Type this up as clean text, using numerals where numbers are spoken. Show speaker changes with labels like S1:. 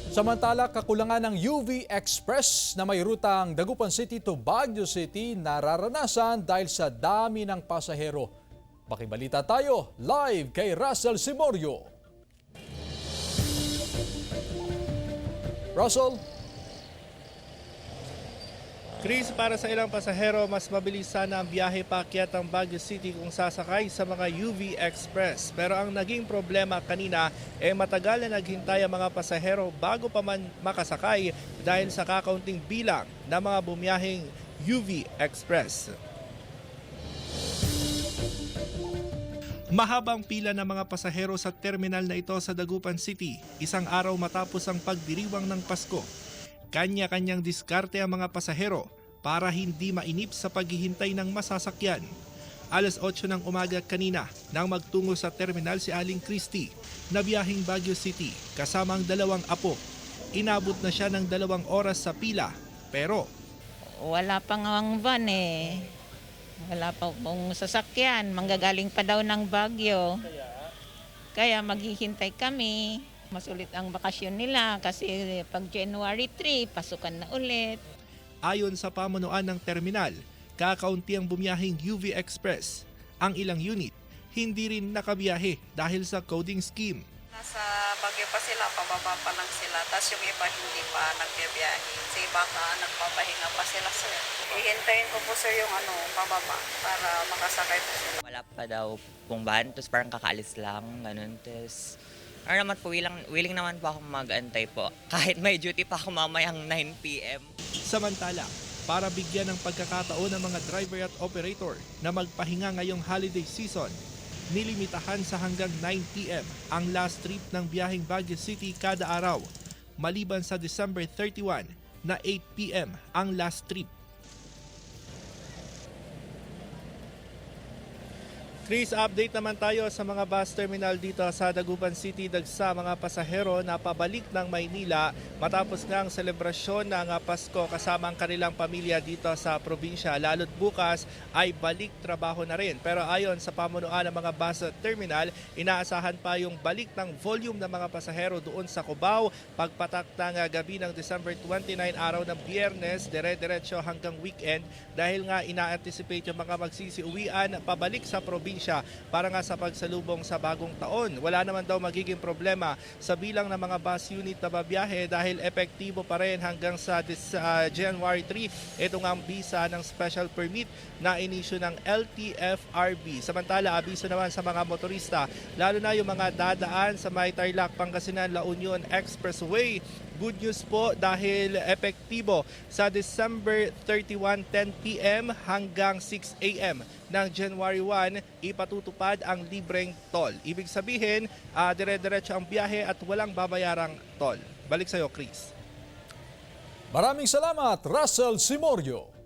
S1: Samantala, kakulangan ng UV Express na may rutang Dagupan City to Baguio City nararanasan dahil sa dami ng pasahero. Makibalita tayo live kay Russell Simorio. Russell?
S2: Chris, para sa ilang pasahero, mas mabilis sana ang biyahe paakyat ng Baguio City kung sasakay sa mga UV Express. Pero ang naging problema kanina matagal na naghintay ang mga pasahero bago pa man makasakay dahil sa kakaunting bilang ng mga bumiyaheng UV Express. Mahabang pila ng mga pasahero sa terminal na ito sa Dagupan City, isang araw matapos ang pagdiriwang ng Pasko. Kanya-kanyang diskarte ang mga pasahero para hindi mainip sa paghihintay ng masasakyan. Alas 8 ng umaga kanina nang magtungo sa terminal si Aling Christy na biyaheng Baguio City kasama ang dalawang apo. Inabot na siya ng 2 oras sa pila pero
S3: wala pa nga ang van eh. Wala pa pong sasakyan. Manggagaling pa daw ng Baguio. Kaya maghihintay kami. Masulit ang bakasyon nila kasi pag January 3, pasukan na ulit.
S2: ayon sa pamunuan ng terminal, kakaunti ang bumiyaheng UV Express. Ang ilang unit hindi rin nakabiyahe dahil sa coding scheme.
S4: Nasa Baguio pa sila, pababa pa lang sila. Tapos yung iba hindi pa nagbiyahe. Kasi baka nagpapahinga pa sila, sir. Ihintayin ko po, sir, yung pababa para makasakay po sila.
S5: Wala pa daw pong van, tapos parang kakaalis lang, ganun. Tapos, naman po, willing naman po ako mag-antay po. Kahit may duty pa ako mamayang 9 p.m.
S2: Samantala, para bigyan ng pagkakataon ng mga driver at operator na magpahinga ngayong holiday season, nilimitahan sa hanggang 9 p.m. ang last trip ng biyaheng Baguio City kada araw, maliban sa December 31 na 8 p.m. ang last trip. Chris, update naman tayo sa mga bus terminal dito sa Dagupan City. Dagsa mga pasahero na pabalik ng Maynila matapos nga ang selebrasyon ng Pasko kasama ang kanilang pamilya dito sa probinsya. Lalo't bukas ay balik trabaho na rin. Pero ayon sa pamunuan ng mga bus terminal, inaasahan pa yung balik ng volume ng mga pasahero doon sa Cubao. Pagpatak ng gabi ng December 29, araw ng Biyernes, dire-diretso hanggang weekend dahil nga ina-anticipate yung mga magsisiuwian pabalik sa probinsya para nga sa pagsalubong sa bagong taon. Wala naman daw magiging problema sa bilang ng mga bus unit na babiyahe dahil epektibo pa rin hanggang sa January 3. Ito nga ang bisa ng special permit na inisyu ng LTFRB. Samantala, abiso naman sa mga motorista, lalo na yung mga dadaan sa may Tarlac, Pangasinan, La Union Expressway. Good news po dahil epektibo sa December 31, 10 p.m. hanggang 6 a.m. ng January 1, ipatutupad ang libreng toll. Ibig sabihin, dire-diretso ang biyahe at walang babayarang toll. Balik sa iyo, Chris.
S1: Maraming salamat, Russell Simorio.